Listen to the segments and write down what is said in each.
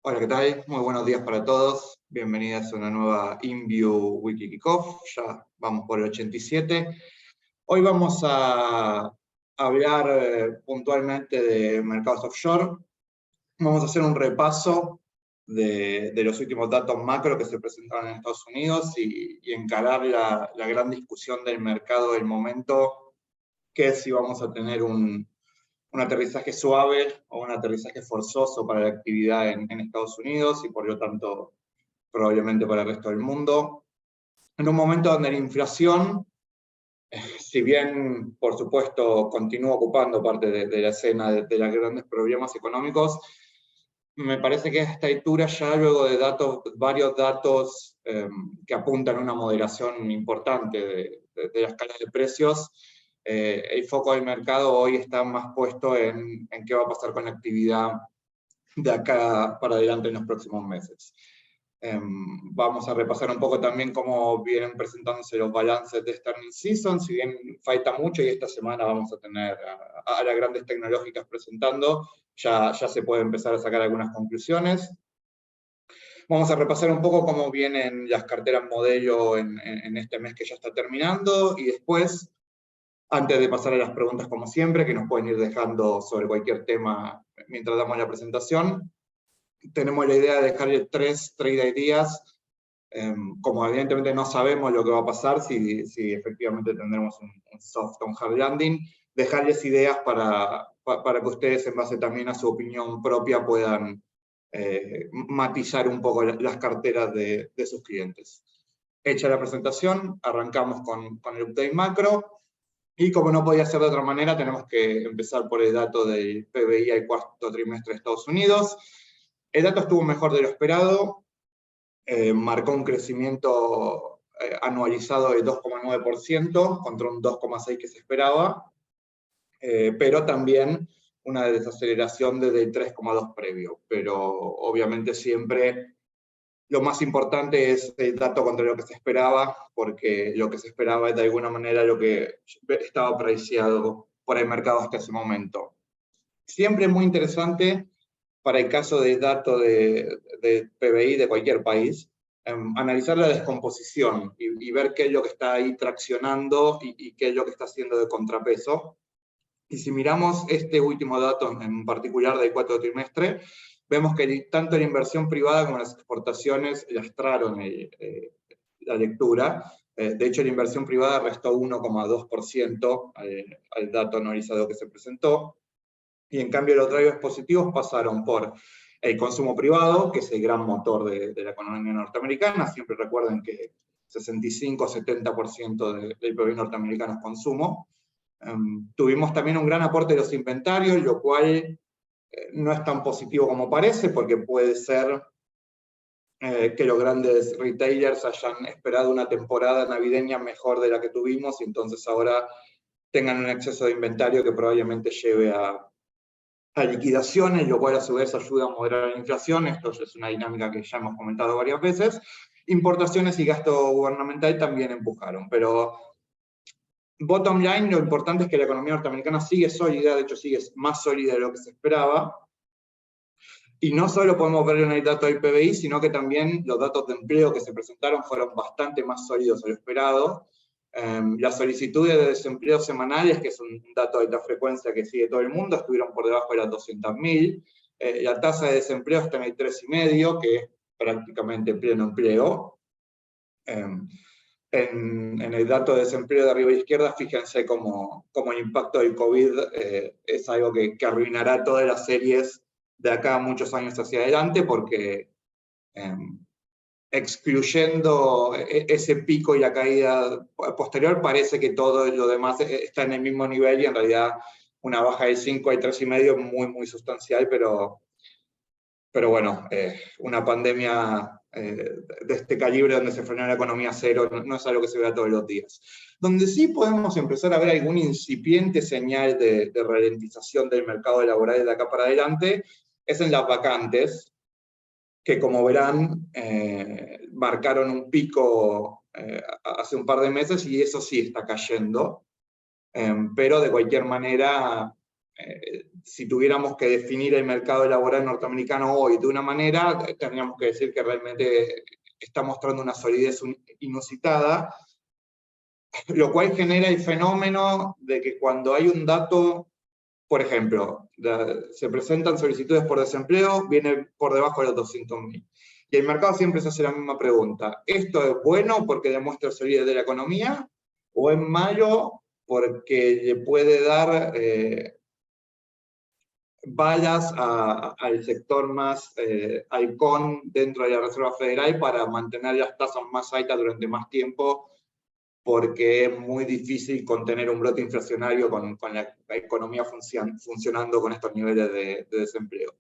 Hola, ¿qué tal? Muy buenos días para todos. Bienvenidas a una nueva InView Wiki Kickoff. Ya vamos por el 87. Hoy vamos a hablar puntualmente de mercados offshore. Vamos a hacer un repaso de los últimos datos macro que se presentaron en Estados Unidos y encarar la gran discusión del mercado del momento, que es si vamos a tener un aterrizaje suave o un aterrizaje forzoso para la actividad en Estados Unidos y por lo tanto probablemente para el resto del mundo. En un momento donde la inflación, si bien por supuesto continúa ocupando parte de la escena de los grandes problemas económicos, me parece que a esta altura ya luego de varios datos que apuntan a una moderación importante de la escala de precios, el foco del mercado hoy está más puesto en qué va a pasar con la actividad de acá para adelante en los próximos meses. Vamos a repasar un poco también cómo vienen presentándose los balances de esta earnings season, si bien falta mucho y esta semana vamos a tener a las grandes tecnológicas presentando, ya se puede empezar a sacar algunas conclusiones. Vamos a repasar un poco cómo vienen las carteras modelo en este mes que ya está terminando, y después, antes de pasar a las preguntas como siempre, que nos pueden ir dejando sobre cualquier tema mientras damos la presentación, tenemos la idea de dejarle 3 trade ideas. Como evidentemente no sabemos lo que va a pasar, si efectivamente tendremos un soft o un hard landing, dejarles ideas para que ustedes, en base también a su opinión propia, puedan matizar un poco las carteras de sus clientes. Hecha la presentación, arrancamos con el update macro, y como no podía ser de otra manera, tenemos que empezar por el dato del PBI al cuarto trimestre de Estados Unidos. El dato estuvo mejor de lo esperado, marcó un crecimiento anualizado de 2,9% contra un 2,6% que se esperaba, pero también una desaceleración desde el 3,2% previo. Pero obviamente siempre lo más importante es el dato contra lo que se esperaba, porque lo que se esperaba es de alguna manera lo que estaba preciado por el mercado hasta ese momento. Siempre es muy interesante para el caso de dato de PBI de cualquier país, analizar la descomposición y ver qué es lo que está ahí traccionando y qué es lo que está haciendo de contrapeso. Y si miramos este último dato en particular del cuarto trimestre, vemos que tanto la inversión privada como las exportaciones lastraron la lectura. De hecho, la inversión privada restó 1,2% al dato anualizado que se presentó. Y en cambio los drivers positivos pasaron por el consumo privado, que es el gran motor de la economía norteamericana. Siempre recuerden que 65-70% del PIB norteamericano es consumo. Tuvimos también un gran aporte de los inventarios, lo cual no es tan positivo como parece, porque puede ser que los grandes retailers hayan esperado una temporada navideña mejor de la que tuvimos, y entonces ahora tengan un exceso de inventario que probablemente lleve a liquidaciones, lo cual a su vez ayuda a moderar la inflación. Esto es una dinámica que ya hemos comentado varias veces. Importaciones y gasto gubernamental también empujaron, pero bottom line, lo importante es que la economía norteamericana sigue sólida, de hecho sigue más sólida de lo que se esperaba, y no solo podemos ver en el dato del PBI, sino que también los datos de empleo que se presentaron fueron bastante más sólidos de lo esperado. Las solicitudes de desempleo semanales, que es un dato de alta frecuencia que sigue todo el mundo, estuvieron por debajo de las 200.000. La tasa de desempleo está en el 3,5%, que es prácticamente pleno empleo. En el dato de desempleo de arriba a la izquierda, fíjense cómo el impacto del COVID es algo que arruinará todas las series de acá a muchos años hacia adelante, porque excluyendo ese pico y la caída posterior, parece que todo lo demás está en el mismo nivel, y en realidad una baja de 5 al 3,5 es muy, muy sustancial, pero bueno, una pandemia de este calibre donde se frenó la economía a cero no es algo que se vea todos los días. Donde sí podemos empezar a ver algún incipiente señal de ralentización del mercado laboral de acá para adelante es en las vacantes, que como verán marcaron un pico hace un par de meses, y eso sí está cayendo, pero de cualquier manera si tuviéramos que definir el mercado laboral norteamericano hoy de una manera, tendríamos que decir que realmente está mostrando una solidez inusitada, lo cual genera el fenómeno de que cuando hay un dato, por ejemplo, se presentan solicitudes por desempleo, viene por debajo de los 200.000. Y el mercado siempre se hace la misma pregunta: ¿esto es bueno porque demuestra solidez de la economía? ¿O es malo porque le puede dar balas al sector más halcón dentro de la Reserva Federal para mantener las tasas más altas durante más tiempo, porque es muy difícil contener un brote inflacionario con la economía funcionando con estos niveles de desempleo?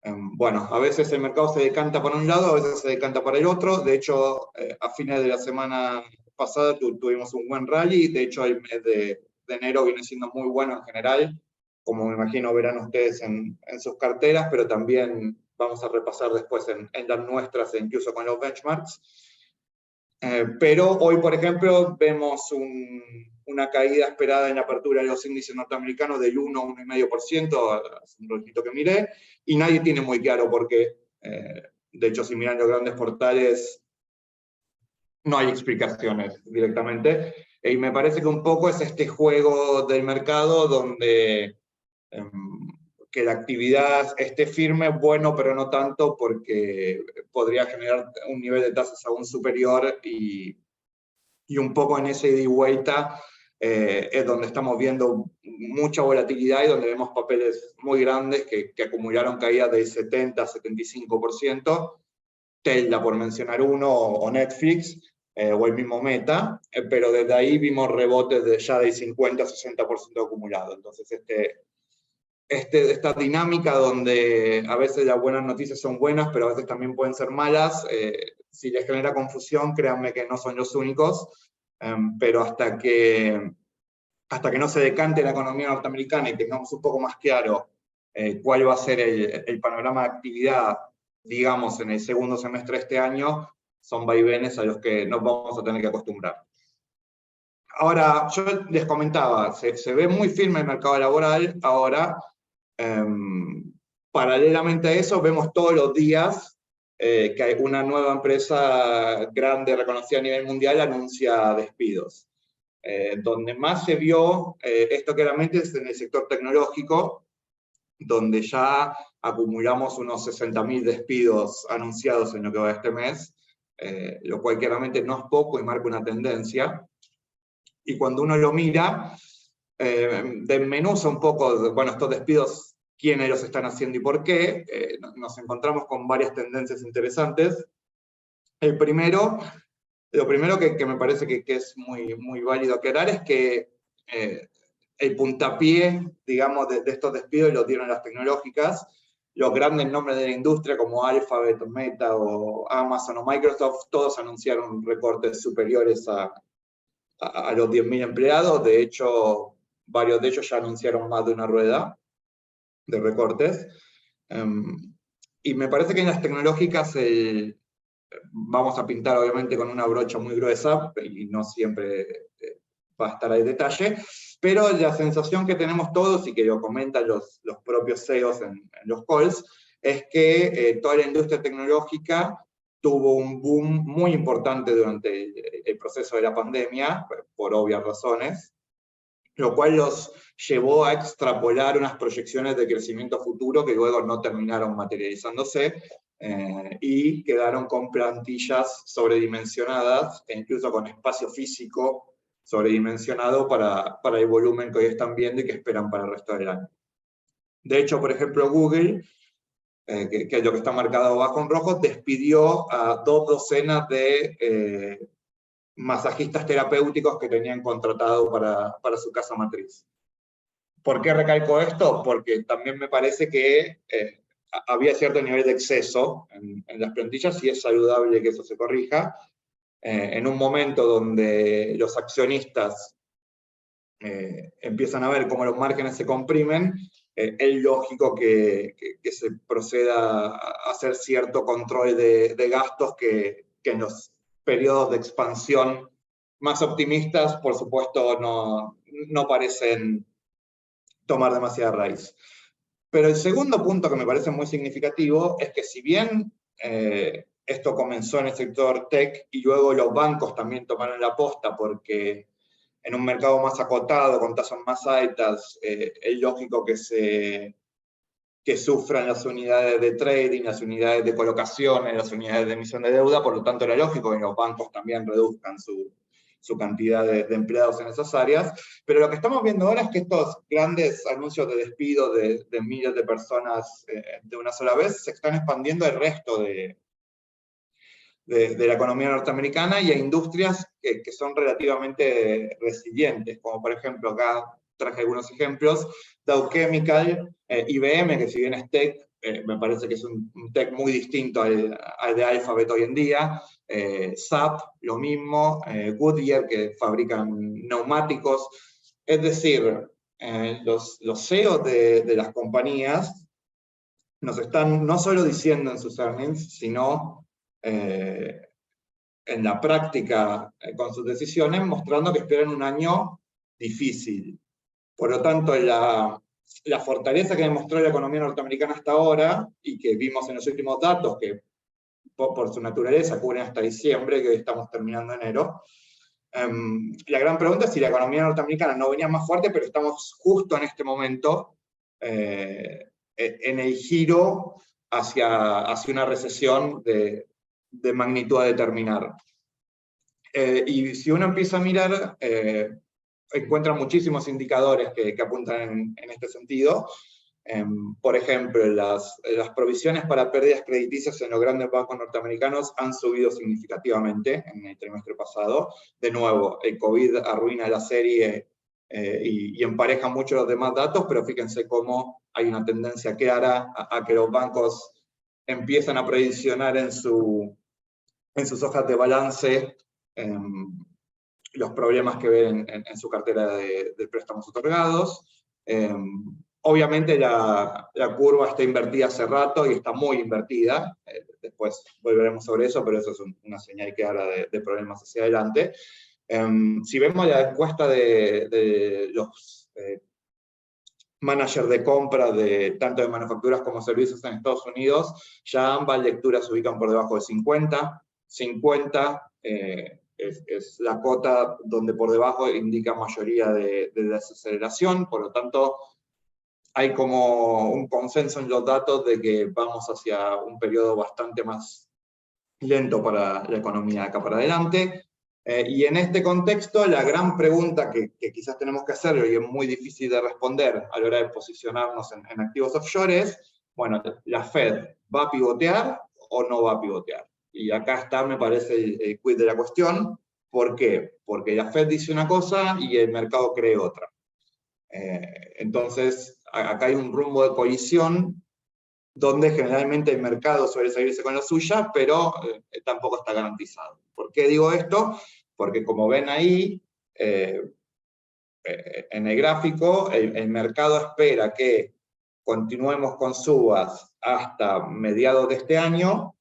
Bueno, a veces el mercado se decanta por un lado, a veces se decanta para el otro. De hecho, a fines de la semana pasada tuvimos un buen rally. De hecho, el mes de enero viene siendo muy bueno en general, como me imagino verán ustedes en sus carteras, pero también vamos a repasar después en las nuestras, e incluso con los benchmarks. Pero hoy, por ejemplo, vemos una caída esperada en la apertura de los índices norteamericanos del 1 a 1,5%, hace un ratito que miré, y nadie tiene muy claro por qué. De hecho, si miran los grandes portales, no hay explicaciones directamente. Y me parece que un poco es este juego del mercado donde que la actividad esté firme, bueno, pero no tanto, porque podría generar un nivel de tasas aún superior, y un poco en ese ida y vuelta es donde estamos viendo mucha volatilidad y donde vemos papeles muy grandes que acumularon caídas del 70-75%, Tesla por mencionar uno, o Netflix, o el mismo Meta, pero desde ahí vimos rebotes de ya del 50-60% acumulado. Entonces esta dinámica donde a veces las buenas noticias son buenas, pero a veces también pueden ser malas, si les genera confusión, créanme que no son los únicos, pero hasta que no se decante la economía norteamericana y tengamos un poco más claro cuál va a ser el panorama de actividad, digamos, en el segundo semestre de este año, son vaivenes a los que nos vamos a tener que acostumbrar. Ahora, yo les comentaba, se ve muy firme el mercado laboral ahora. Paralelamente a eso, vemos todos los días que hay una nueva empresa grande, reconocida a nivel mundial, anuncia despidos. Donde más se vio esto claramente es en el sector tecnológico, donde ya acumulamos unos 60.000 despidos anunciados en lo que va de este mes, lo cual claramente no es poco y marca una tendencia. Y cuando uno lo mira, desmenuza un poco, bueno, estos despidos, quiénes los están haciendo y por qué, nos encontramos con varias tendencias interesantes. Lo primero que me parece que es muy válido aclarar es que el puntapié, digamos, de estos despidos los dieron las tecnológicas. Los grandes nombres de la industria como Alphabet, Meta, o Amazon o Microsoft, todos anunciaron recortes superiores a los 10.000 empleados. De hecho, varios de ellos ya anunciaron más de una rueda de recortes. Y me parece que en las tecnológicas vamos a pintar obviamente con una brocha muy gruesa, y no siempre va a estar al detalle, pero la sensación que tenemos todos, y que lo comentan los propios CEOs en los calls, es que toda la industria tecnológica tuvo un boom muy importante durante el proceso de la pandemia, por obvias razones, lo cual los llevó a extrapolar unas proyecciones de crecimiento futuro que luego no terminaron materializándose, y quedaron con plantillas sobredimensionadas, e incluso con espacio físico sobredimensionado para el volumen que hoy están viendo y que esperan para el resto del año. De hecho, por ejemplo, Google, que es lo que está marcado abajo en rojo, despidió a 2 docenas de masajistas terapéuticos que tenían contratado para su casa matriz. ¿Por qué recalco esto? Porque también me parece que había cierto nivel de exceso en las plantillas, y es saludable que eso se corrija. En un momento donde los accionistas empiezan a ver cómo los márgenes se comprimen, es lógico que se proceda a hacer cierto control de gastos que en los periodos de expansión más optimistas, por supuesto, no parecen tomar demasiada raíz. Pero el segundo punto que me parece muy significativo es que si bien esto comenzó en el sector tech y luego los bancos también tomaron la posta porque en un mercado más acotado, con tasas más altas, es lógico que sufran las unidades de trading, las unidades de colocación, las unidades de emisión de deuda, por lo tanto era lógico que los bancos también reduzcan su cantidad de empleados en esas áreas, pero lo que estamos viendo ahora es que estos grandes anuncios de despido de miles de personas de una sola vez se están expandiendo al resto de la economía norteamericana y a industrias que son relativamente resilientes, como por ejemplo acá traje algunos ejemplos, Dow Chemical, IBM, que si bien es tech, me parece que es un tech muy distinto al de Alphabet hoy en día, SAP, lo mismo, Goodyear, que fabrican neumáticos, es decir, los CEOs de las compañías nos están no solo diciendo en sus earnings, sino en la práctica con sus decisiones, mostrando que esperan un año difícil. Por lo tanto, la fortaleza que demostró la economía norteamericana hasta ahora, y que vimos en los últimos datos, que por su naturaleza cubren hasta diciembre, que hoy estamos terminando enero, la gran pregunta es si la economía norteamericana no venía más fuerte, pero estamos justo en este momento en el giro hacia una recesión de magnitud a determinar. Y si uno empieza a mirar, encuentra muchísimos indicadores que apuntan en este sentido. Por ejemplo, las provisiones para pérdidas crediticias en los grandes bancos norteamericanos han subido significativamente en el trimestre pasado. De nuevo, el COVID arruina la serie y empareja mucho los demás datos, pero fíjense cómo hay una tendencia clara a que los bancos empiezan a provisionar en sus hojas de balance los problemas que ven en su cartera de préstamos otorgados. Obviamente la curva está invertida hace rato y está muy invertida. Después volveremos sobre eso, pero eso es una señal clara de problemas hacia adelante. Si vemos la encuesta de los managers de compra tanto de manufacturas como servicios en Estados Unidos, ya ambas lecturas se ubican por debajo de 50. 50 es la cota donde por debajo indica mayoría de desaceleración, por lo tanto hay como un consenso en los datos de que vamos hacia un periodo bastante más lento para la economía acá para adelante. Y en este contexto, la gran pregunta que quizás tenemos que hacer, y es muy difícil de responder a la hora de posicionarnos en activos offshore, es, bueno, ¿la Fed va a pivotear o no va a pivotear? Y acá está, me parece, el quid de la cuestión. ¿Por qué? Porque la Fed dice una cosa y el mercado cree otra. Entonces, acá hay un rumbo de colisión donde generalmente el mercado suele salirse con la suya, pero tampoco está garantizado. ¿Por qué digo esto? Porque como ven ahí, en el gráfico, el mercado espera que continuemos con subas hasta mediados de este año,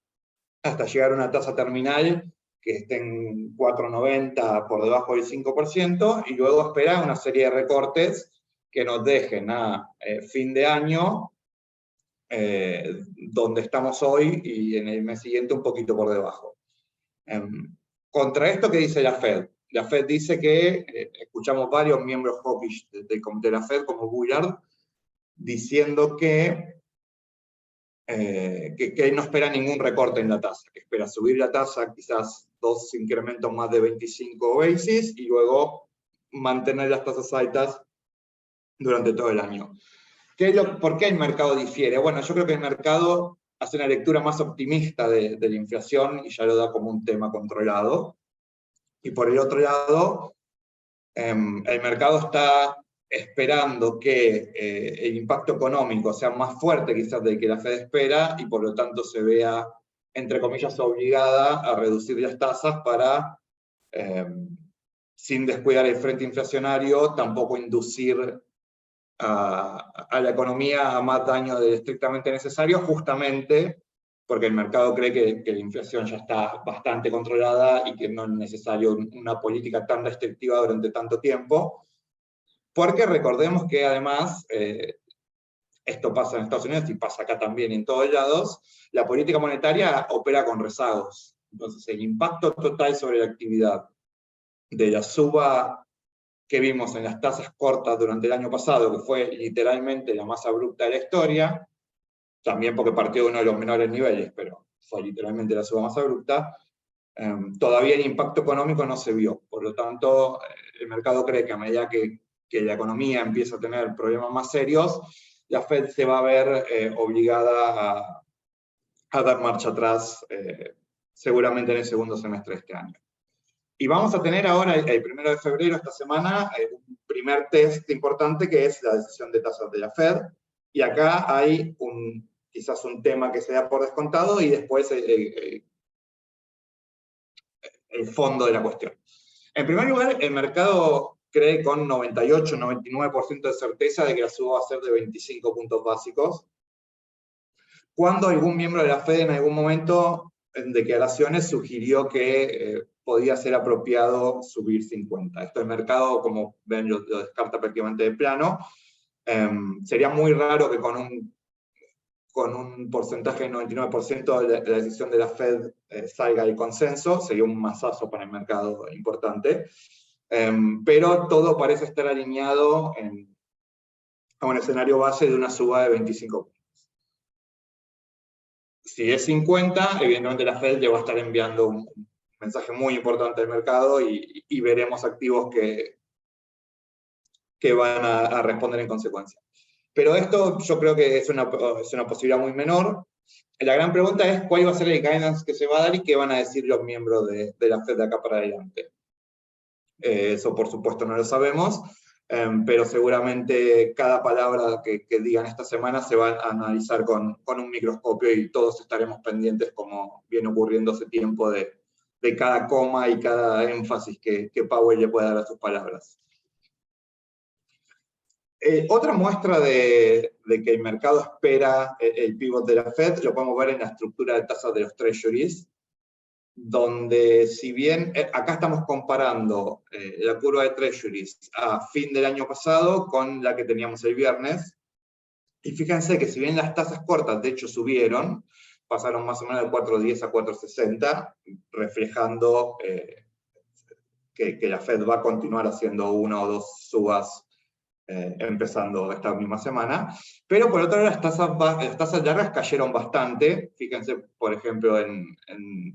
hasta llegar a una tasa terminal que esté en 4,90 por debajo del 5%, y luego espera una serie de recortes que nos dejen a fin de año donde estamos hoy y en el mes siguiente un poquito por debajo. Contra esto, ¿qué dice la Fed? La Fed dice que, escuchamos varios miembros hawkish del comité de la Fed, como Bullard, diciendo que no espera ningún recorte en la tasa, que espera subir la tasa quizás 2 incrementos más de 25 basis y luego mantener las tasas altas durante todo el año. ¿Por qué el mercado difiere? Bueno, yo creo que el mercado hace una lectura más optimista de la inflación y ya lo da como un tema controlado. Y por el otro lado, el mercado está esperando que el impacto económico sea más fuerte quizás del que la Fed espera y por lo tanto se vea, entre comillas, obligada a reducir las tasas para, sin descuidar el frente inflacionario, tampoco inducir a la economía a más daño del estrictamente necesario, justamente porque el mercado cree que la inflación ya está bastante controlada y que no es necesario una política tan restrictiva durante tanto tiempo. Porque recordemos que además, esto pasa en Estados Unidos y pasa acá también en todos lados, la política monetaria opera con rezagos. Entonces el impacto total sobre la actividad de la suba que vimos en las tasas cortas durante el año pasado, que fue literalmente la más abrupta de la historia, también porque partió de uno de los menores niveles, pero fue literalmente la suba más abrupta, todavía el impacto económico no se vio. Por lo tanto, el mercado cree que a medida que la economía empieza a tener problemas más serios, la Fed se va a ver obligada a dar marcha atrás, seguramente en el segundo semestre de este año. Y vamos a tener ahora, el 1 de febrero, esta semana, un primer test importante que es la decisión de tasas de la Fed. Y acá hay quizás un tema que se da por descontado y después el fondo de la cuestión. En primer lugar, el mercado cree con 98-99% de certeza de que la suba va a ser de 25 puntos básicos, cuando algún miembro de la Fed en algún momento en declaraciones sugirió que podía ser apropiado subir 50. Esto el mercado, como ven, lo descarta prácticamente de plano. Sería muy raro que con un porcentaje del 99% de la decisión de la Fed salga el consenso, sería un mazazo para el mercado importante. Pero todo parece estar alineado a un escenario base de una suba de 25 puntos. Si es 50, evidentemente la Fed ya va a estar enviando un mensaje muy importante al mercado y veremos activos que van a responder en consecuencia. Pero esto yo creo que es una posibilidad muy menor. La gran pregunta es cuál va a ser el guidance que se va a dar y qué van a decir los miembros de la Fed de acá para adelante. Eso por supuesto no lo sabemos, pero seguramente cada palabra que digan esta semana se va a analizar con un microscopio y todos estaremos pendientes, como viene ocurriendo hace tiempo, de cada coma y cada énfasis que Powell le pueda dar a sus palabras. Otra muestra de que el mercado espera el pivot de la Fed lo podemos ver en la estructura de tasas de los treasuries, donde si bien acá estamos comparando la curva de treasuries a fin del año pasado con la que teníamos el viernes, y fíjense que si bien las tasas cortas de hecho subieron, pasaron más o menos de 4.10 a 4.60, reflejando que la Fed va a continuar haciendo una o dos subas empezando esta misma semana, pero por otro lado las tasas largas cayeron bastante. Fíjense, por ejemplo, en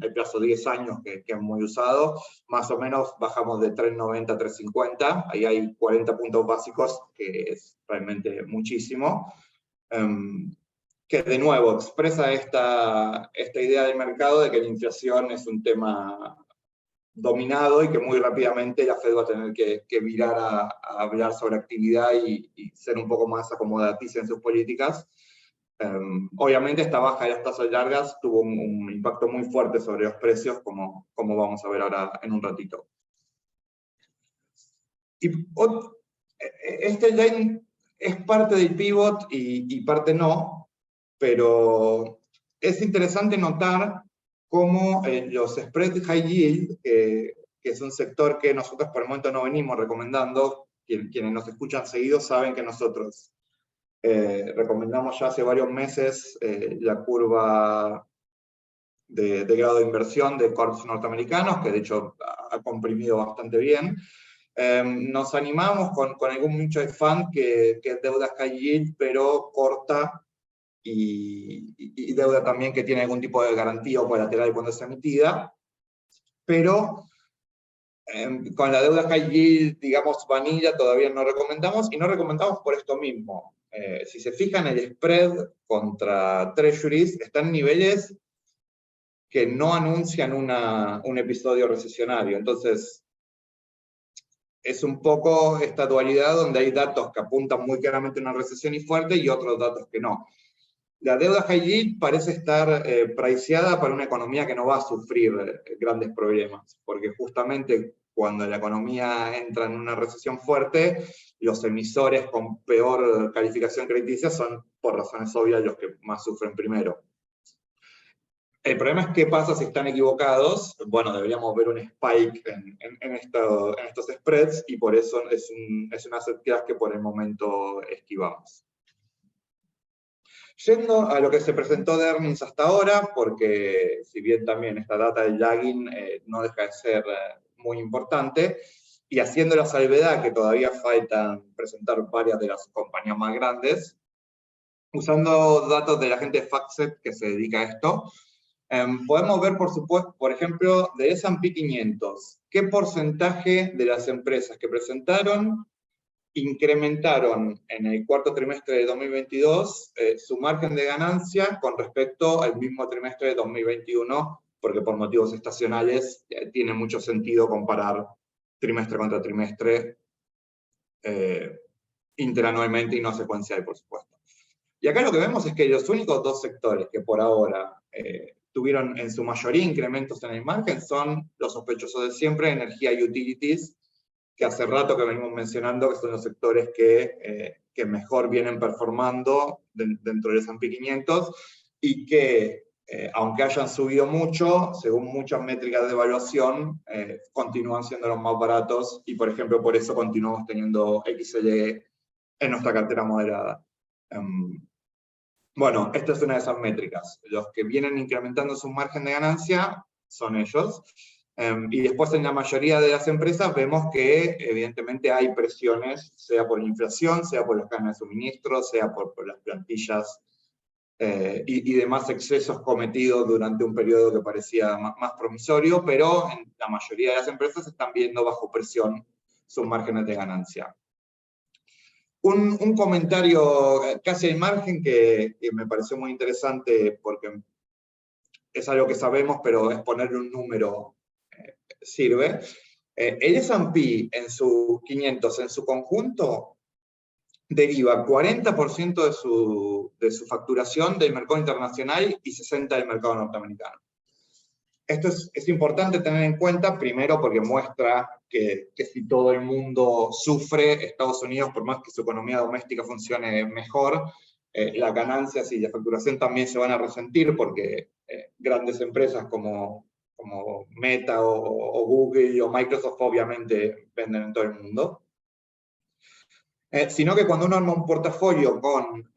el plazo de 10 años, que es muy usado, más o menos bajamos de 3.90 a 3.50, ahí hay 40 puntos básicos, que es realmente muchísimo, que de nuevo expresa esta idea del mercado de que la inflación es un tema dominado y que muy rápidamente la Fed va a tener que virar a hablar sobre actividad y ser un poco más acomodaticia en sus políticas. Obviamente esta baja de las tasas largas tuvo un impacto muy fuerte sobre los precios, como vamos a ver ahora en un ratito. Y este line es parte del pivot y parte no, pero es interesante notar cómo los spread high yield, que es un sector que nosotros por el momento no venimos recomendando, quienes nos escuchan seguido saben que nosotros recomendamos ya hace varios meses la curva de grado de inversión de corps norteamericanos, que de hecho ha comprimido bastante bien. Nos animamos con algún mutual fund que es deuda high yield, pero corta, y deuda también que tiene algún tipo de garantía o colateral cuando es emitida, pero con la deuda high yield, digamos, vanilla, todavía no recomendamos, y no recomendamos por esto mismo. Si se fijan, el spread contra treasuries está en niveles que no anuncian un episodio recesionario. Entonces, es un poco esta dualidad donde hay datos que apuntan muy claramente a una recesión y fuerte y otros datos que no. La deuda high yield parece estar priceada para una economía que no va a sufrir grandes problemas, porque justamente cuando la economía entra en una recesión fuerte, los emisores con peor calificación crediticia son, por razones obvias, los que más sufren primero. El problema es qué pasa si están equivocados. Bueno, deberíamos ver un spike en estos spreads, y por eso es un asset class que por el momento esquivamos. Yendo a lo que se presentó de earnings hasta ahora, porque si bien también esta data del lagging no deja de ser muy importante, y haciendo la salvedad que todavía faltan presentar varias de las compañías más grandes, usando datos de la gente de FactSet que se dedica a esto, podemos ver, por supuesto, por ejemplo, de S&P 500, qué porcentaje de las empresas que presentaron incrementaron en el cuarto trimestre de 2022 su margen de ganancia con respecto al mismo trimestre de 2021, porque por motivos estacionales tiene mucho sentido comparar trimestre contra trimestre interanualmente y no secuencial, por supuesto. Y acá lo que vemos es que los únicos dos sectores que por ahora tuvieron en su mayoría incrementos en el margen son los sospechosos de siempre, energía y utilities, que hace rato que venimos mencionando que son los sectores que mejor vienen performando dentro del S&P 500, y que, aunque hayan subido mucho, según muchas métricas de evaluación, continúan siendo los más baratos, y por ejemplo por eso continuamos teniendo XLE en nuestra cartera moderada. Bueno, esta es una de esas métricas. Los que vienen incrementando su margen de ganancia son ellos. Y después en la mayoría de las empresas vemos que evidentemente hay presiones, sea por la inflación, sea por las cadenas de suministro, sea por las plantillas y demás excesos cometidos durante un periodo que parecía más promisorio, pero en la mayoría de las empresas están viendo bajo presión sus márgenes de ganancia. Un comentario casi al margen que me pareció muy interesante, porque es algo que sabemos, pero es ponerle un número sirve. El S&P en su 500, en su conjunto, deriva 40% de su facturación del mercado internacional y 60% del mercado norteamericano. Esto es importante tener en cuenta, primero porque muestra que si todo el mundo sufre, Estados Unidos, por más que su economía doméstica funcione mejor, las ganancias y la facturación también se van a resentir, porque grandes empresas como Meta o Google o Microsoft obviamente venden en todo el mundo. Sino que cuando uno arma un portafolio con,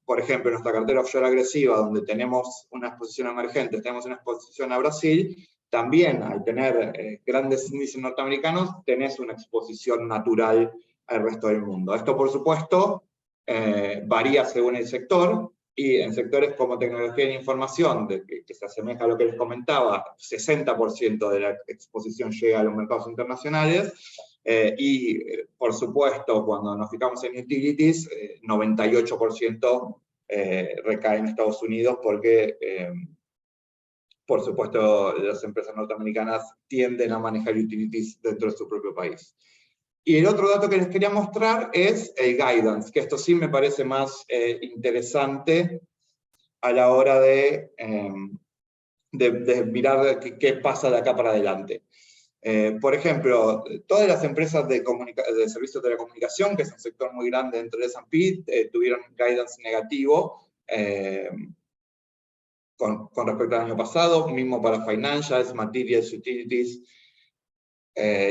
por ejemplo, nuestra cartera offshore agresiva, donde tenemos una exposición a emergentes, tenemos una exposición a Brasil, también al tener grandes índices norteamericanos, tenés una exposición natural al resto del mundo. Esto, por supuesto, varía según el sector, y en sectores como tecnología de la información, que se asemeja a lo que les comentaba, 60% de la exposición llega a los mercados internacionales, y por supuesto, cuando nos fijamos en utilities, 98% recae en Estados Unidos, porque por supuesto las empresas norteamericanas tienden a manejar utilities dentro de su propio país. Y el otro dato que les quería mostrar es el guidance, que esto sí me parece más interesante a la hora de mirar qué pasa de acá para adelante. Por ejemplo, todas las empresas de servicios de telecomunicación, que es un sector muy grande dentro de S&P, tuvieron guidance negativo con respecto al año pasado, mismo para financials, materials, utilities,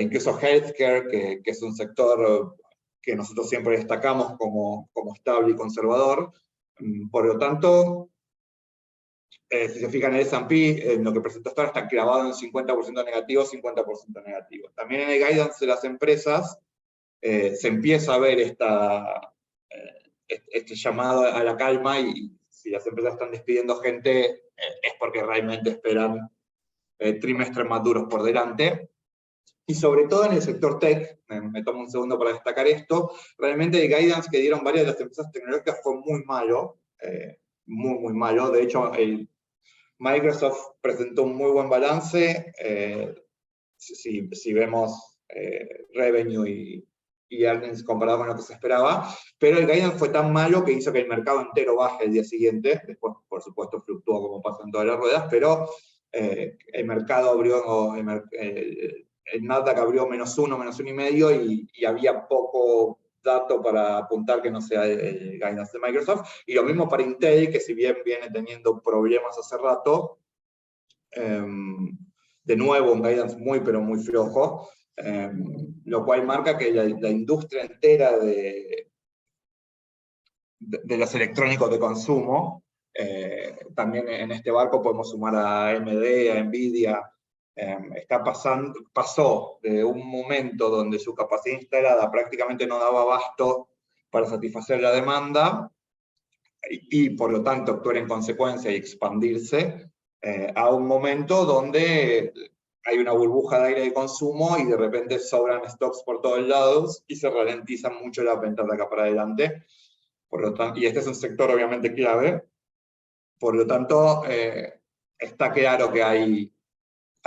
incluso healthcare, que es un sector que nosotros siempre destacamos como estable y conservador. Por lo tanto, si se fijan en el S&P, lo que presentó hasta ahora está clavado en 50% negativo, 50% negativo. También en el guidance de las empresas se empieza a ver este llamado a la calma, y si las empresas están despidiendo gente es porque realmente esperan trimestres más duros por delante. Y sobre todo en el sector tech, me tomo un segundo para destacar esto, realmente el guidance que dieron varias de las empresas tecnológicas fue muy malo, muy malo. De hecho, Microsoft presentó un muy buen balance, si vemos revenue y earnings comparado con lo que se esperaba, pero el guidance fue tan malo que hizo que el mercado entero baje el día siguiente. Después, por supuesto, fluctuó como pasa en todas las ruedas, pero el mercado abrió, el Nasdaq abrió -1, -1,5, y había poco dato para apuntar que no sea el guidance de Microsoft. Y lo mismo para Intel, que si bien viene teniendo problemas hace rato, de nuevo un guidance muy pero muy flojo, lo cual marca que la industria entera de los electrónicos de consumo, también en este barco podemos sumar a AMD, a Nvidia, pasó de un momento donde su capacidad instalada prácticamente no daba abasto para satisfacer la demanda, y por lo tanto actuar en consecuencia y expandirse, a un momento donde hay una burbuja de aire de consumo y de repente sobran stocks por todos lados y se ralentizan mucho las ventas de acá para adelante. Por lo tanto, y este es un sector obviamente clave, por lo tanto está claro que hay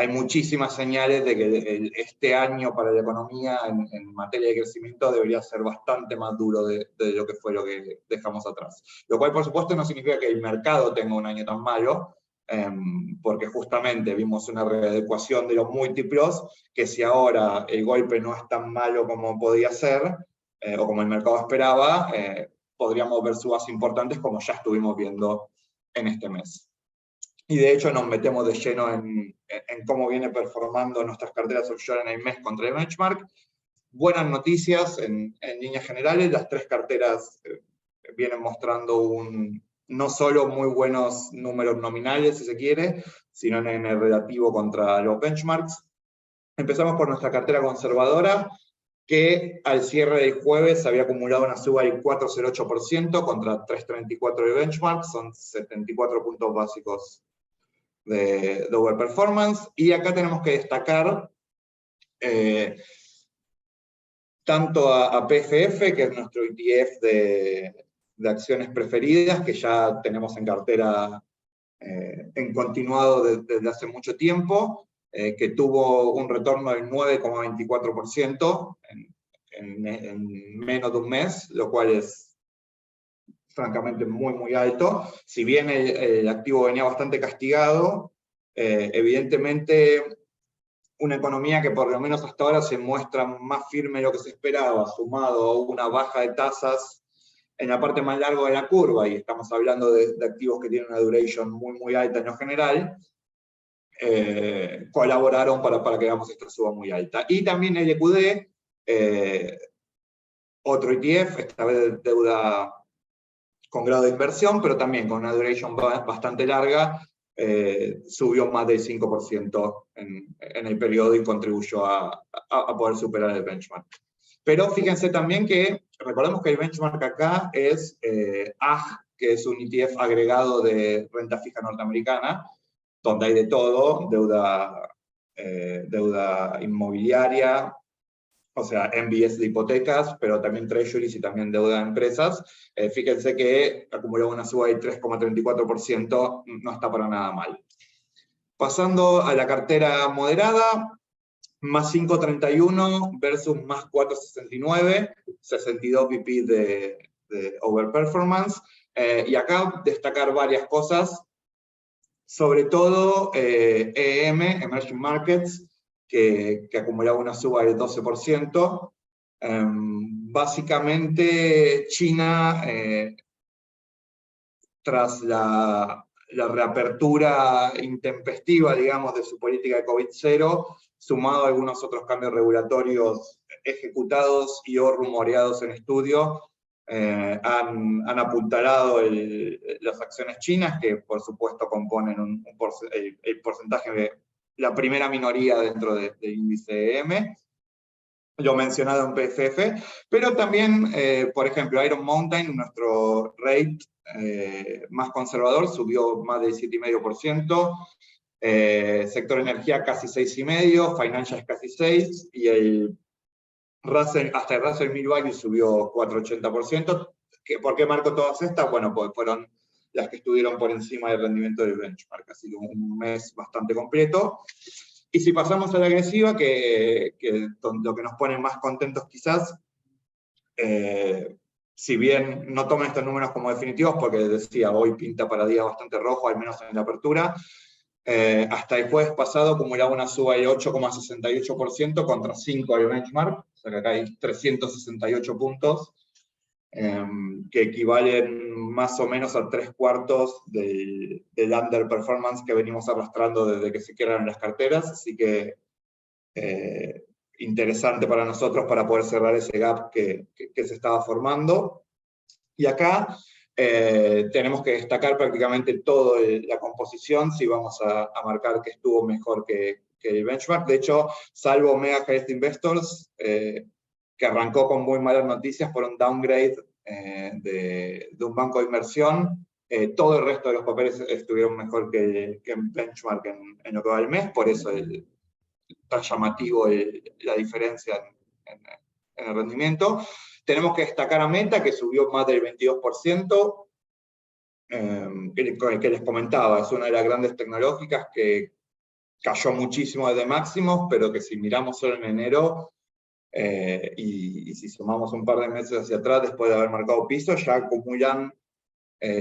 muchísimas señales de que este año para la economía en materia de crecimiento debería ser bastante más duro de lo que fue lo que dejamos atrás. Lo cual, por supuesto, no significa que el mercado tenga un año tan malo, porque justamente vimos una readecuación de los múltiplos, que si ahora el golpe no es tan malo como podía ser, o como el mercado esperaba, podríamos ver subas importantes como ya estuvimos viendo en este mes. Y de hecho nos metemos de lleno en cómo viene performando nuestras carteras offshore en el mes contra el benchmark. Buenas noticias en líneas generales, las tres carteras vienen mostrando no solo muy buenos números nominales, si se quiere, sino en el relativo contra los benchmarks. Empezamos por nuestra cartera conservadora, que al cierre del jueves había acumulado una suba del 4,08% contra 3,34% de benchmark, son 74 puntos básicos de overperformance, y acá tenemos que destacar tanto a PFF, que es nuestro ETF de acciones preferidas, que ya tenemos en cartera en continuado desde hace mucho tiempo, que tuvo un retorno del 9,24% en menos de un mes, lo cual es francamente muy, muy alto. Si bien el activo venía bastante castigado, evidentemente una economía que por lo menos hasta ahora se muestra más firme de lo que se esperaba, sumado a una baja de tasas en la parte más larga de la curva, y estamos hablando de activos que tienen una duration muy, muy alta en lo general, colaboraron para que hagamos esta suba muy alta. Y también el EQD, otro ETF, esta vez de deuda con grado de inversión, pero también con una duration bastante larga, subió más del 5% en el periodo y contribuyó a poder superar el benchmark. Pero fíjense también que, recordemos que el benchmark acá es AG, que es un ETF agregado de renta fija norteamericana, donde hay de todo, deuda inmobiliaria, o sea, MBS de hipotecas, pero también treasuries y también deuda de empresas. Fíjense que acumuló una suba de 3,34%, no está para nada mal. Pasando a la cartera moderada, más 5,31 versus más 4,69, 62 pp de overperformance. Y acá destacar varias cosas, sobre todo EM, Emerging Markets, que acumulaba una suba del 12%. Básicamente, China, tras la reapertura intempestiva, digamos, de su política de COVID-0, sumado a algunos otros cambios regulatorios ejecutados y o rumoreados en estudio, han apuntalado las acciones chinas, que por supuesto componen el porcentaje de la primera minoría dentro del índice EM, lo mencionado en PFF, pero también, por ejemplo, Iron Mountain, nuestro rate más conservador, subió más del 7,5%, sector energía casi 6,5%, financials casi 6%, y hasta el Russell 1000 Value subió 4,80%. ¿Por qué marco todas estas? Bueno, pues fueron las que estuvieron por encima del rendimiento del benchmark, así que un mes bastante completo. Y si pasamos a la agresiva, que lo que nos pone más contentos quizás, si bien no tomen estos números como definitivos, porque decía, hoy pinta para día bastante rojo, al menos en la apertura, hasta el jueves pasado acumulaba una suba de 8,68% contra 5 del benchmark, o sea que acá hay 368 puntos, que equivalen más o menos a 3/4 del underperformance que venimos arrastrando desde que se crearon las carteras, así que interesante para nosotros para poder cerrar ese gap que se estaba formando. Y acá tenemos que destacar prácticamente toda la composición, si vamos a marcar que estuvo mejor que el benchmark. De hecho, salvo Mega Health Investors, que arrancó con muy malas noticias por un downgrade de un banco de inversión, todo el resto de los papeles estuvieron mejor que el benchmark en lo que va del mes, por eso tan llamativo la diferencia en el rendimiento. Tenemos que destacar a Meta, que subió más del 22%, que les comentaba, es una de las grandes tecnológicas que cayó muchísimo desde máximos, pero que si miramos solo en enero, y si sumamos un par de meses hacia atrás, después de haber marcado piso, ya acumulan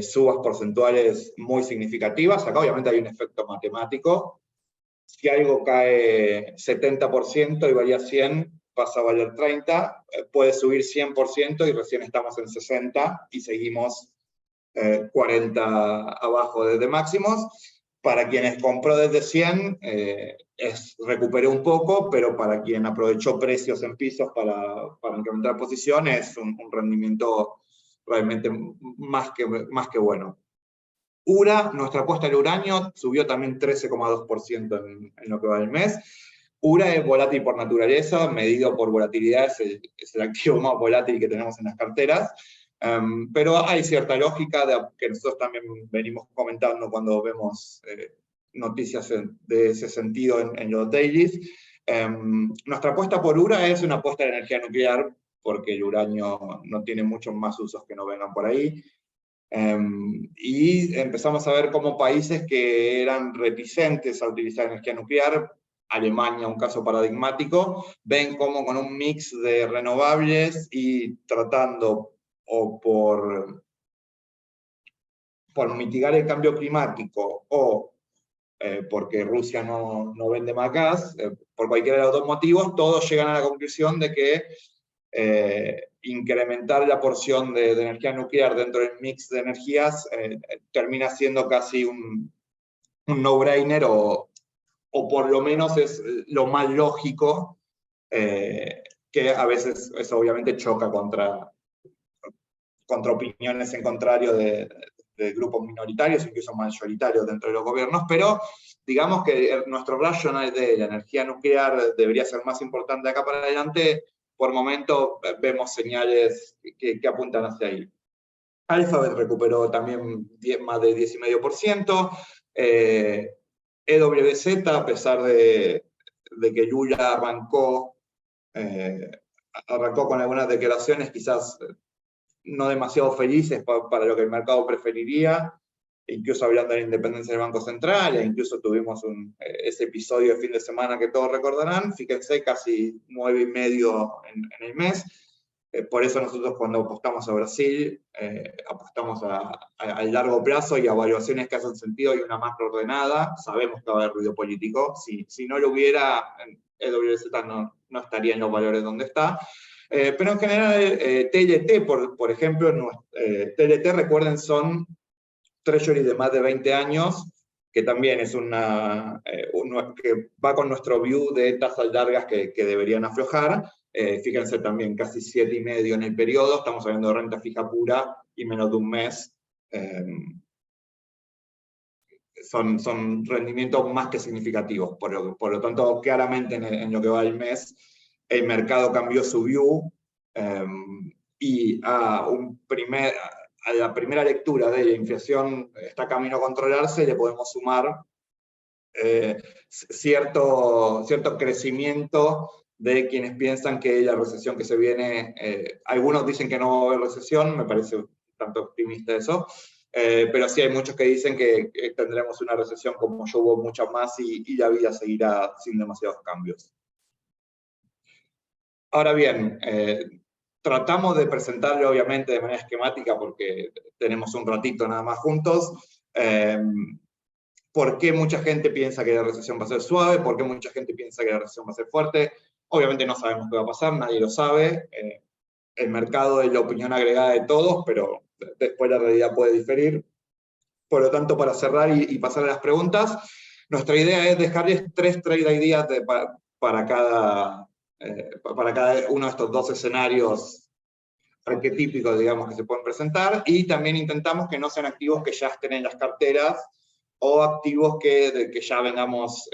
subas porcentuales muy significativas. Acá obviamente hay un efecto matemático. Si algo cae 70% y valía 100, pasa a valer 30, puede subir 100% y recién estamos en 60 y seguimos 40 abajo desde máximos. Para quienes compró desde 100, recuperó un poco, pero para quien aprovechó precios en pisos para incrementar posiciones, es un rendimiento realmente más que bueno. URA, nuestra apuesta al uranio, subió también 13,2% en lo que va del mes. URA es volátil por naturaleza, medido por volatilidad, es el activo más volátil que tenemos en las carteras, pero hay cierta lógica que nosotros también venimos comentando cuando vemos noticias de ese sentido en los dailies. Nuestra apuesta por URA es una apuesta de energía nuclear, porque el uranio no tiene muchos más usos que no vengan por ahí. Y empezamos a ver cómo países que eran reticentes a utilizar energía nuclear, Alemania, un caso paradigmático, ven cómo con un mix de renovables y tratando o por mitigar el cambio climático o porque Rusia no vende más gas, por cualquiera de los dos motivos, todos llegan a la conclusión de que incrementar la porción de energía nuclear dentro del mix de energías termina siendo casi un no-brainer o por lo menos es lo más lógico, que a veces eso obviamente choca contra opiniones en contrario de grupos minoritarios, incluso mayoritarios dentro de los gobiernos, pero digamos que nuestro racional de la energía nuclear debería ser más importante acá para adelante. Por momento vemos señales que apuntan hacia ahí. Alphabet recuperó también más de 10,5%. EWZ, a pesar de que Lula arrancó con algunas declaraciones quizás no demasiado felices para lo que el mercado preferiría, incluso hablando de la independencia del Banco Central, e incluso tuvimos ese episodio de fin de semana que todos recordarán, fíjense, casi 9,5 en el mes. Por eso nosotros cuando apostamos a Brasil, apostamos al largo plazo y a evaluaciones que hacen sentido y una macro ordenada. Sabemos que va a haber ruido político. Si no lo hubiera, EWZ no estaría en los valores donde está. Pero en general, TLT, por ejemplo, TLT, recuerden, son treasury de más de 20 años, que también es que va con nuestro view de tasas largas que deberían aflojar. Fíjense también, casi 7,5 en el periodo, estamos hablando de renta fija pura y menos de un mes. Son rendimientos más que significativos, por lo tanto, claramente en lo que va el mes, el mercado cambió su view, y a la primera lectura de la inflación está camino a controlarse, le podemos sumar cierto crecimiento de quienes piensan que la recesión que se viene, algunos dicen que no va a haber recesión, me parece un tanto optimista eso, pero sí hay muchos que dicen que tendremos una recesión como ya hubo muchas más y la vida seguirá sin demasiados cambios. Ahora bien, tratamos de presentarlo obviamente de manera esquemática porque tenemos un ratito nada más juntos. ¿Por qué mucha gente piensa que la recesión va a ser suave? ¿Por qué mucha gente piensa que la recesión va a ser fuerte? Obviamente no sabemos qué va a pasar, nadie lo sabe. el mercado es la opinión agregada de todos, pero después la realidad puede diferir. Por lo tanto, para cerrar y pasar a las preguntas, nuestra idea es dejarles 3 trade ideas para cada uno de estos 2 escenarios arquetípicos, digamos, que se pueden presentar, y también intentamos que no sean activos que ya estén en las carteras, o activos que ya vengamos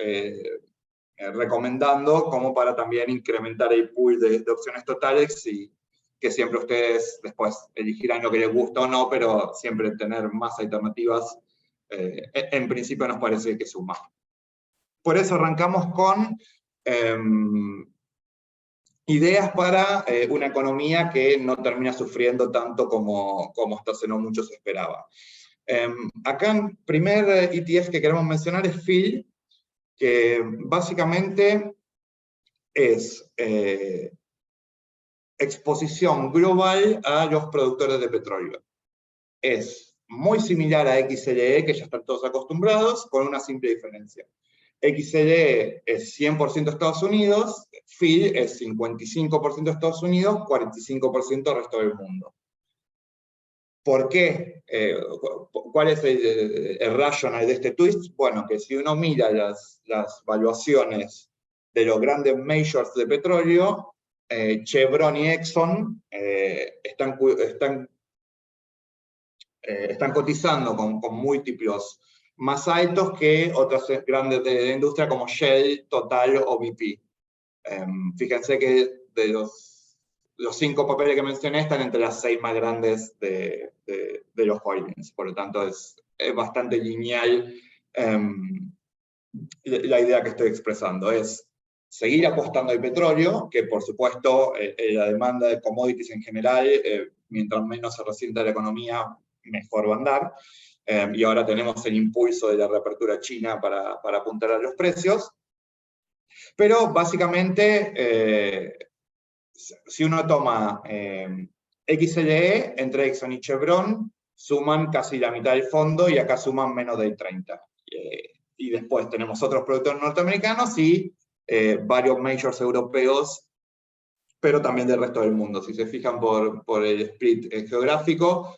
recomendando, como para también incrementar el pool de opciones totales, y que siempre ustedes después elegirán lo que les gusta o no, pero siempre tener más alternativas, en principio nos parece que suma. Por eso arrancamos con ideas para una economía que no termina sufriendo tanto como hasta hace no mucho se esperaba. Acá el primer ETF que queremos mencionar es PHIL, que básicamente es exposición global a los productores de petróleo. Es muy similar a XLE, que ya están todos acostumbrados, con una simple diferencia. XLE es 100% Estados Unidos, PHIL es 55% Estados Unidos, 45% resto del mundo. ¿Por qué? ¿Cuál es el racional de este twist? Bueno, que si uno mira las valuaciones de los grandes majors de petróleo, Chevron y Exxon están cotizando con múltiplos más altos que otras grandes de la industria como Shell, Total o BP. Fíjense que de los 5 papeles que mencioné están entre las 6 más grandes de los holdings. Por lo tanto, es bastante lineal la idea que estoy expresando. Es seguir apostando al petróleo, que por supuesto la demanda de commodities en general, mientras menos se resienta la economía, mejor va a andar. Y ahora tenemos el impulso de la reapertura china para apuntar a los precios. Pero básicamente, si uno toma XLE, entre Exxon y Chevron, suman casi la mitad del fondo, y acá suman menos del 30%. Y después tenemos otros productores norteamericanos y varios majors europeos, pero también del resto del mundo. Si se fijan por el split geográfico,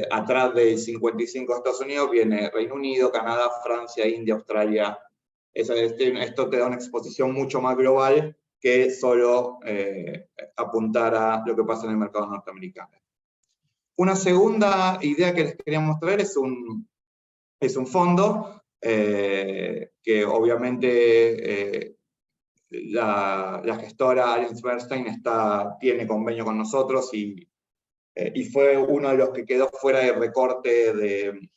atrás del 55 de Estados Unidos viene Reino Unido, Canadá, Francia, India, Australia. Esto te da una exposición mucho más global que solo apuntar a lo que pasa en el mercado norteamericano. Una segunda idea que les quería mostrar es un fondo que obviamente la gestora AllianceBernstein tiene convenio con nosotros, y fue uno de los que quedó fuera del recorte de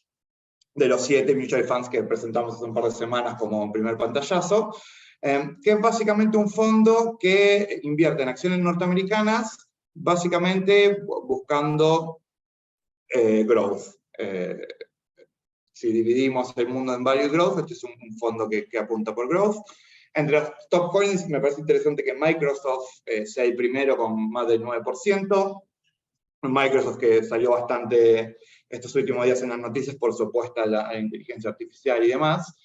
los 7 mutual funds que presentamos hace un par de semanas como primer pantallazo, que es básicamente un fondo que invierte en acciones norteamericanas, básicamente buscando growth. Si dividimos el mundo en value growth, este es un fondo que apunta por growth. Entre los top coins me parece interesante que Microsoft sea el primero con más del 9%. Microsoft, que salió bastante estos últimos días en las noticias por su apuesta a la inteligencia artificial y demás.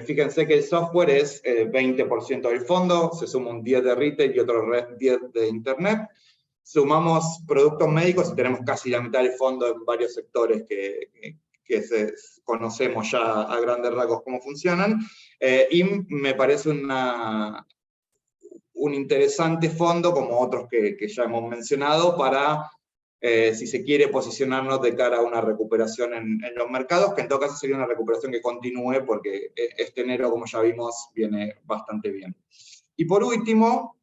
Fíjense que el software es 20% del fondo, se suma un 10% de retail y otro 10% de internet. Sumamos productos médicos y tenemos casi la mitad del fondo en varios sectores que conocemos ya a grandes rasgos cómo funcionan. Y me parece un interesante fondo, como otros que ya hemos mencionado, para, si se quiere, posicionarnos de cara a una recuperación en los mercados, que en todo caso sería una recuperación que continúe, porque este enero, como ya vimos, viene bastante bien. Y por último,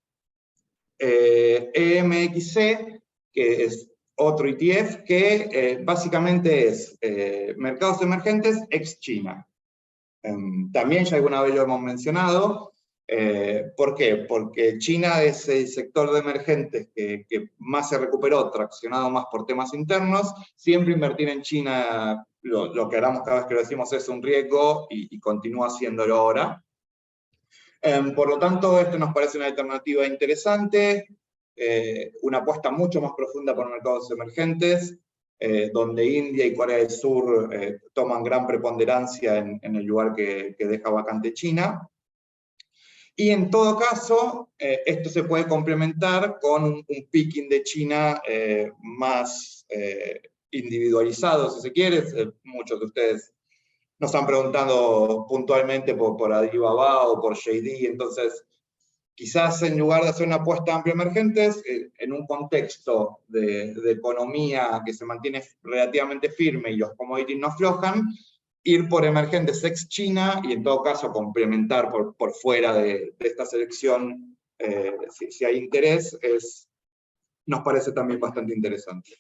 EMXC, que es otro ETF que básicamente es mercados emergentes ex-China. También ya alguna vez lo hemos mencionado. ¿Por qué? Porque China es el sector de emergentes que más se recuperó, traccionado más por temas internos. Siempre invertir en China, lo que hagamos cada vez que lo decimos, es un riesgo, y continúa haciéndolo ahora. Por lo tanto, esto nos parece una alternativa interesante, una apuesta mucho más profunda por mercados emergentes, donde India y Corea del Sur toman gran preponderancia en el lugar que deja vacante China. Y en todo caso, esto se puede complementar con un picking de China más individualizado, si se quiere. Muchos de ustedes nos están preguntando puntualmente por Alibaba o por JD, entonces quizás en lugar de hacer una apuesta amplia emergentes, en un contexto de economía que se mantiene relativamente firme y los commodities no aflojan, ir por emergentes ex China y en todo caso complementar por fuera de esta selección, si hay interés, nos parece también bastante interesante.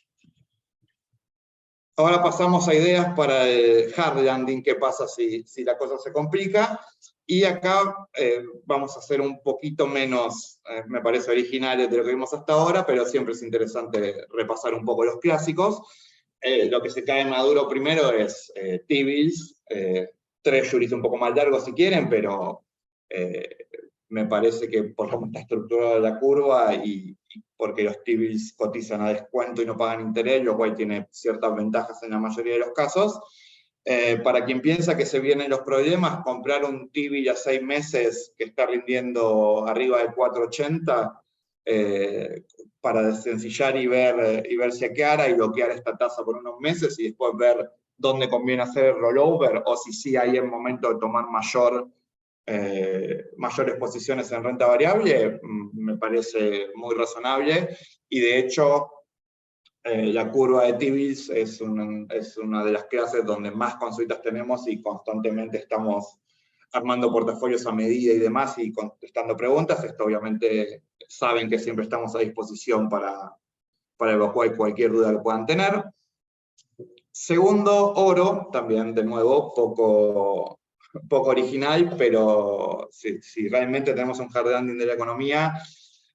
Ahora pasamos a ideas para el hard landing, qué pasa si la cosa se complica. Y acá vamos a ser un poquito menos, me parece, originales de lo que vimos hasta ahora, pero siempre es interesante repasar un poco los clásicos. Lo que se cae maduro primero es T-bills, treasuries un poco más largos si quieren, pero me parece que por cómo está estructurada la curva y porque los T-bills cotizan a descuento y no pagan interés, lo cual tiene ciertas ventajas en la mayoría de los casos. Para quien piensa que se vienen los problemas, comprar un T-bill a 6 meses que está rindiendo arriba de 4.80 para desencillar y ver si aclara y bloquear esta tasa por unos meses y después ver dónde conviene hacer el rollover o si sí hay el momento de tomar mayores posiciones en renta variable, me parece muy razonable, y de hecho la curva de T-bills es una de las clases donde más consultas tenemos y constantemente estamos armando portafolios a medida y demás y contestando preguntas. Esto obviamente saben que siempre estamos a disposición para evacuar cualquier duda que puedan tener. Segundo, oro, también de nuevo poco original, pero si realmente tenemos un hard landing de la economía,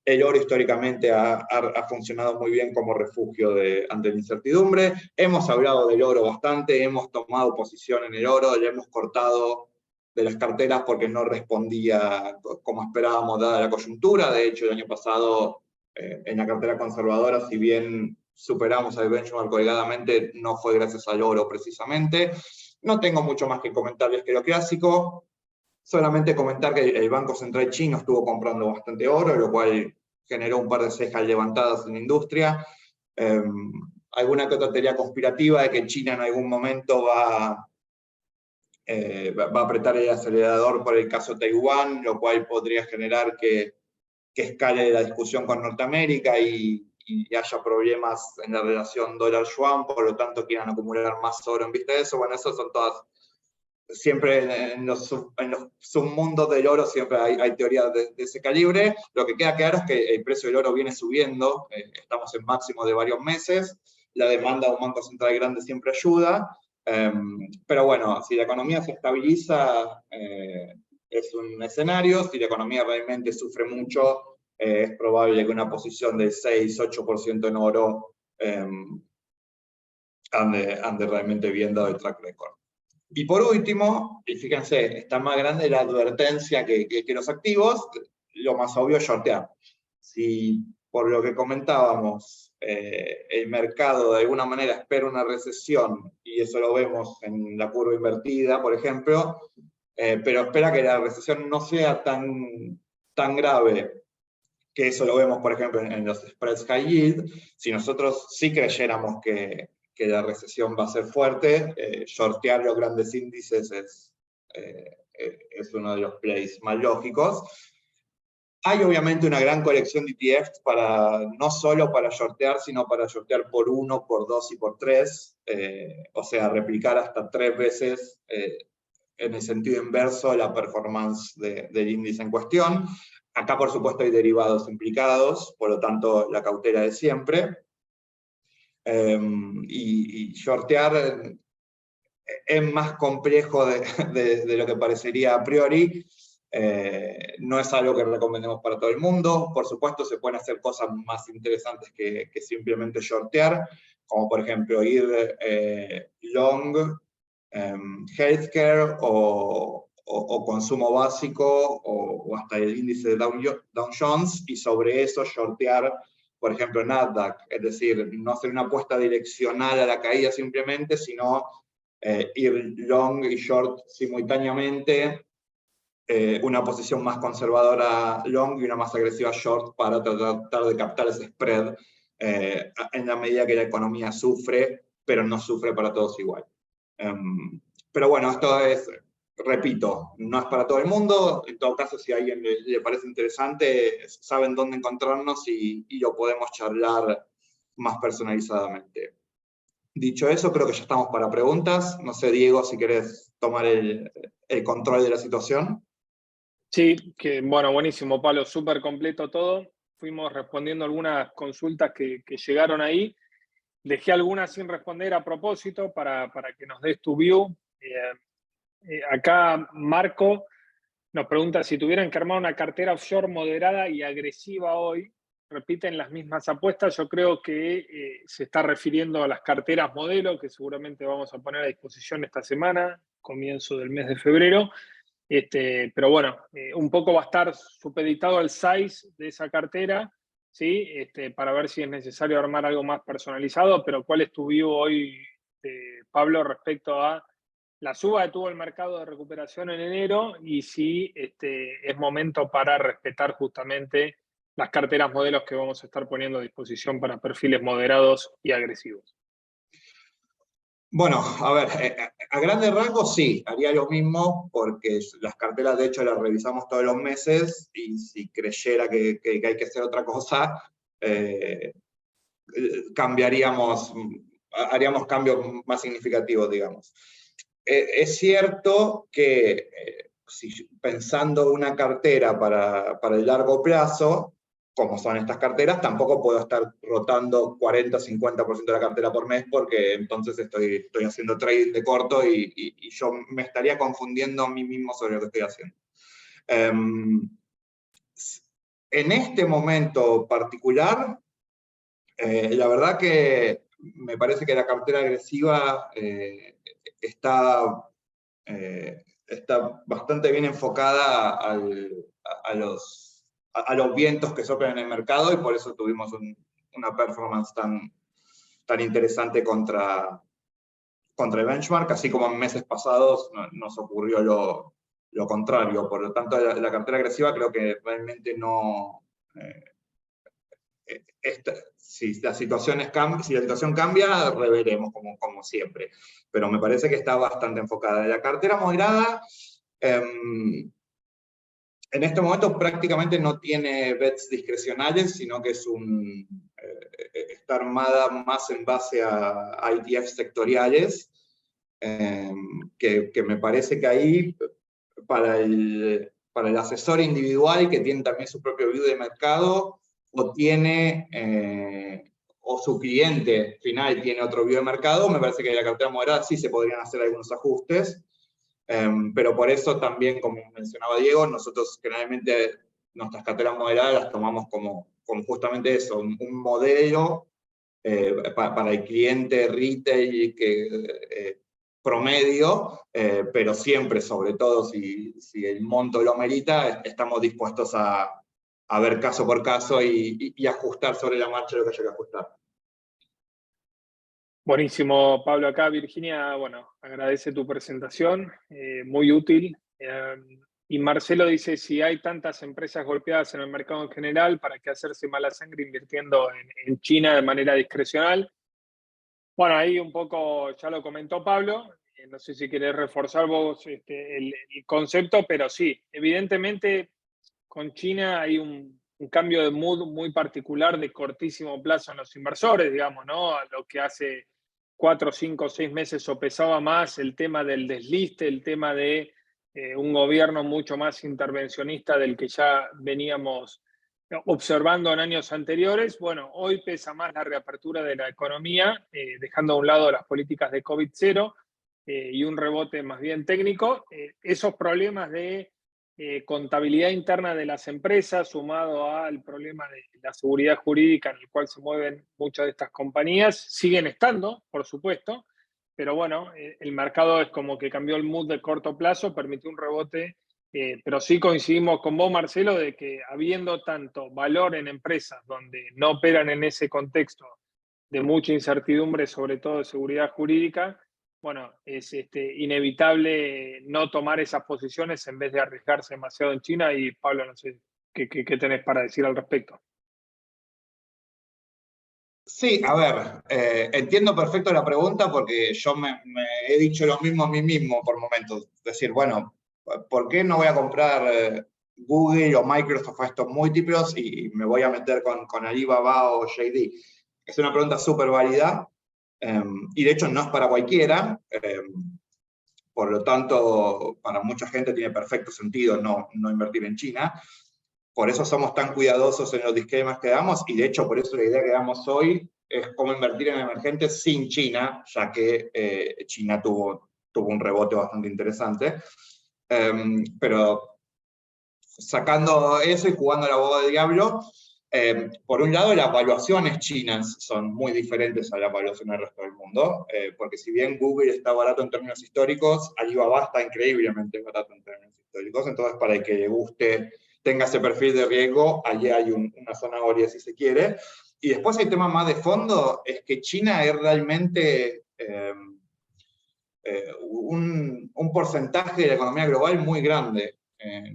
el oro históricamente ha funcionado muy bien como refugio ante la incertidumbre. Hemos hablado del oro bastante, hemos tomado posición en el oro, le hemos cortado de las carteras porque no respondía como esperábamos dada la coyuntura. De hecho, el año pasado en la cartera conservadora, si bien superamos al benchmark holgadamente, no fue gracias al oro precisamente. No tengo mucho más que comentarles que lo clásico, solamente comentar que el Banco Central chino estuvo comprando bastante oro, lo cual generó un par de cejas levantadas en la industria. Alguna que otra teoría conspirativa de que China en algún momento va a apretar el acelerador por el caso Taiwán, lo cual podría generar que escale la discusión con Norteamérica y haya problemas en la relación dólar-yuan, por lo tanto quieran acumular más oro en vista de eso. Bueno, eso son todas, siempre en los submundos del oro siempre hay teorías de ese calibre. Lo que queda claro es que el precio del oro viene subiendo, estamos en máximo de varios meses, la demanda de un banco central grande siempre ayuda, pero bueno, si la economía se estabiliza, es un escenario. Si la economía realmente sufre mucho, es probable que una posición del 6-8% en oro ande realmente bien dado el track record. Y por último, y fíjense, está más grande la advertencia que los activos, lo más obvio es shortear. Si por lo que comentábamos, el mercado de alguna manera espera una recesión, y eso lo vemos en la curva invertida, por ejemplo, pero espera que la recesión no sea tan grave, que eso lo vemos, por ejemplo, en los spreads high yield. Si nosotros sí creyéramos que la recesión va a ser fuerte, shortear los grandes índices es uno de los plays más lógicos. Hay obviamente una gran colección de ETFs no solo para shortear, sino para shortear por 1, por 2 y por 3, o sea, replicar hasta 3 veces en el sentido inverso la performance del índice en cuestión. Acá, por supuesto, hay derivados implicados, por lo tanto, la cautela de siempre. Y shortear es más complejo de lo que parecería a priori. No es algo que recomendemos para todo el mundo. Por supuesto, se pueden hacer cosas más interesantes que simplemente shortear, como por ejemplo ir long healthcare o consumo básico o hasta el índice de Dow Jones, y sobre eso shortear, por ejemplo, Nasdaq. Es decir, no hacer una apuesta direccional a la caída simplemente, sino ir long y short simultáneamente una posición más conservadora long y una más agresiva short para tratar de captar ese spread en la medida que la economía sufre, pero no sufre para todos igual. Pero bueno, esto es, repito, no es para todo el mundo. En todo caso, si a alguien le parece interesante, saben dónde encontrarnos y lo podemos charlar más personalizadamente. Dicho eso, creo que ya estamos para preguntas. No sé, Diego, si querés tomar el control de la situación. Sí, que bueno, buenísimo, Pablo, súper completo todo. Fuimos respondiendo algunas consultas que llegaron ahí. Dejé algunas sin responder a propósito para que nos des tu view. Acá Marco nos pregunta si tuvieran que armar una cartera offshore moderada y agresiva hoy, repiten las mismas apuestas. Yo creo que se está refiriendo a las carteras modelo que seguramente vamos a poner a disposición esta semana, comienzo del mes de febrero. Pero bueno, un poco va a estar supeditado al size de esa cartera, ¿sí? Para ver si es necesario armar algo más personalizado. Pero ¿cuál es tu view hoy, Pablo, respecto a la suba que tuvo el mercado de recuperación en enero y si es momento para respetar justamente las carteras modelos que vamos a estar poniendo a disposición para perfiles moderados y agresivos? Bueno, a ver, a grandes rasgos sí, haría lo mismo porque las carteras de hecho las revisamos todos los meses y si creyera que hay que hacer otra cosa, haríamos cambios más significativos, digamos. Es cierto que pensando una cartera para el largo plazo, como son estas carteras, tampoco puedo estar rotando 40-50% de la cartera por mes porque entonces estoy haciendo trading de corto y yo me estaría confundiendo a mí mismo sobre lo que estoy haciendo. En este momento particular, la verdad que me parece que la cartera agresiva está bastante bien enfocada a los vientos que soplan en el mercado y por eso tuvimos una performance tan interesante contra el benchmark, así como en meses pasados nos ocurrió lo contrario. Por lo tanto, la cartera agresiva creo que realmente no... si la situación cambia, reveremos como siempre. Pero me parece que está bastante enfocada. La cartera moderada, en este momento prácticamente no tiene bets discrecionales, sino que está armada más en base a ETFs sectoriales, que me parece que ahí, para el asesor individual, que tiene también su propio view de mercado, o su cliente final tiene otro view de mercado, me parece que en la cartera moderada sí se podrían hacer algunos ajustes, pero por eso también, como mencionaba Diego, nosotros generalmente nuestras carteras moderadas las tomamos como justamente eso, un modelo para el cliente retail promedio, pero siempre, sobre todo si el monto lo merita, estamos dispuestos a ver caso por caso y ajustar sobre la marcha lo que haya que ajustar. Buenísimo, Pablo. Acá Virginia, bueno, agradece tu presentación, muy útil. Y Marcelo dice, si hay tantas empresas golpeadas en el mercado en general, ¿para qué hacerse mala sangre invirtiendo en China de manera discrecional? Bueno, ahí un poco ya lo comentó Pablo. No sé si querés reforzar vos el concepto, pero sí, evidentemente con China hay un cambio de mood muy particular de cortísimo plazo en los inversores, digamos, ¿no? A lo que hace 4, 5, 6 meses sopesaba más el tema del desliste, el tema de un gobierno mucho más intervencionista del que ya veníamos observando en años anteriores. Bueno, hoy pesa más la reapertura de la economía, dejando a un lado las políticas de COVID-0 y un rebote más bien técnico. Esos problemas de contabilidad interna de las empresas, sumado al problema de la seguridad jurídica en el cual se mueven muchas de estas compañías, siguen estando, por supuesto, pero bueno, el mercado es como que cambió el mood de corto plazo, permitió un rebote, pero sí coincidimos con vos, Marcelo, de que habiendo tanto valor en empresas donde no operan en ese contexto de mucha incertidumbre, sobre todo de seguridad jurídica, bueno, es inevitable no tomar esas posiciones en vez de arriesgarse demasiado en China. Y Pablo, no sé qué tenés para decir al respecto. Sí, a ver, entiendo perfecto la pregunta porque yo me he dicho lo mismo a mí mismo por momentos. Decir, bueno, ¿por qué no voy a comprar Google o Microsoft a estos múltiplos y me voy a meter con Alibaba o JD? Es una pregunta súper válida y de hecho no es para cualquiera. Por lo tanto, para mucha gente tiene perfecto sentido no invertir en China. Por eso somos tan cuidadosos en los disclaimers que damos, y de hecho por eso la idea que damos hoy es cómo invertir en emergentes sin China, ya que China tuvo un rebote bastante interesante. Pero sacando eso y jugando a la abogado del diablo, por un lado las valuaciones chinas son muy diferentes a las valuaciones del resto del mundo, porque si bien Google está barato en términos históricos, Alibaba está increíblemente barato en términos históricos, entonces para el que le guste, tenga ese perfil de riesgo, allí hay una zanahoria si se quiere. Y después hay tema más de fondo, es que China es realmente un porcentaje de la economía global muy grande.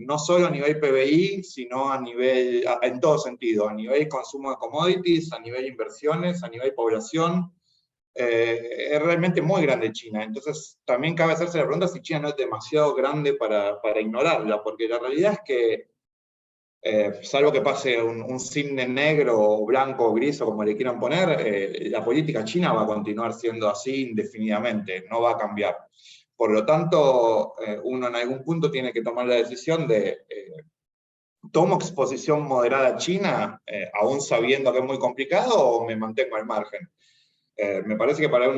No solo a nivel PBI, sino a nivel, en todo sentido, a nivel consumo de commodities, a nivel inversiones, a nivel población. Es realmente muy grande China. Entonces, también cabe hacerse la pregunta si China no es demasiado grande para ignorarla, porque la realidad es que, salvo que pase un cisne negro o blanco o gris o como le quieran poner, la política china va a continuar siendo así indefinidamente, no va a cambiar. Por lo tanto, uno en algún punto tiene que tomar la decisión de, ¿tomo exposición moderada a China, aún sabiendo que es muy complicado, o me mantengo al margen? Me parece que para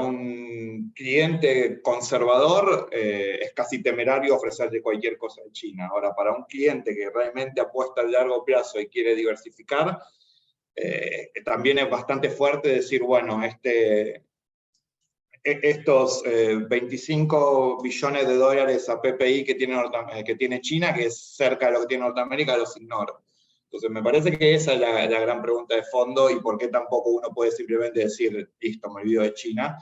un cliente conservador es casi temerario ofrecerle cualquier cosa de China. Ahora, para un cliente que realmente apuesta a largo plazo y quiere diversificar, también es bastante fuerte decir, bueno, estos 25 billones de dólares a PPI que tiene China, que es cerca de lo que tiene Norteamérica, los ignoro. Entonces, me parece que esa es la gran pregunta de fondo, y por qué tampoco uno puede simplemente decir, listo, me olvido de China,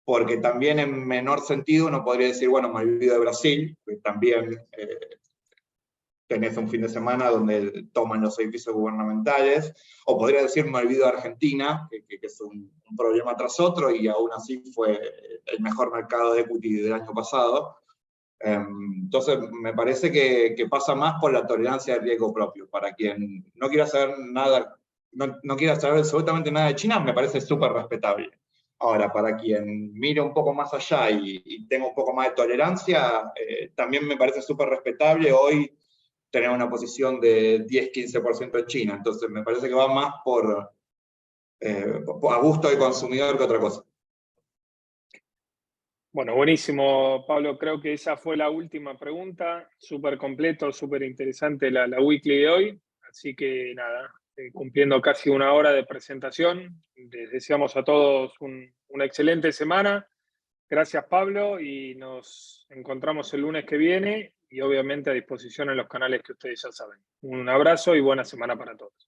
porque también en menor sentido uno podría decir, bueno, me olvido de Brasil, que también tenés un fin de semana donde toman los edificios gubernamentales, o podría decir, me olvido de Argentina, que es un problema tras otro, y aún así fue el mejor mercado de equity del año pasado. Entonces, me parece que pasa más por la tolerancia de riesgo propio. Para quien no quiera saber nada, no quiera saber absolutamente nada de China, me parece súper respetable. Ahora, para quien mire un poco más allá y tenga un poco más de tolerancia, también me parece súper respetable hoy tener una posición de 10-15% en China. Entonces, me parece que va más a gusto del consumidor que otra cosa. Bueno, buenísimo, Pablo. Creo que esa fue la última pregunta. Súper completo, súper interesante la weekly de hoy. Así que nada, cumpliendo casi una hora de presentación, les deseamos a todos una excelente semana. Gracias, Pablo, y nos encontramos el lunes que viene y obviamente a disposición en los canales que ustedes ya saben. Un abrazo y buena semana para todos.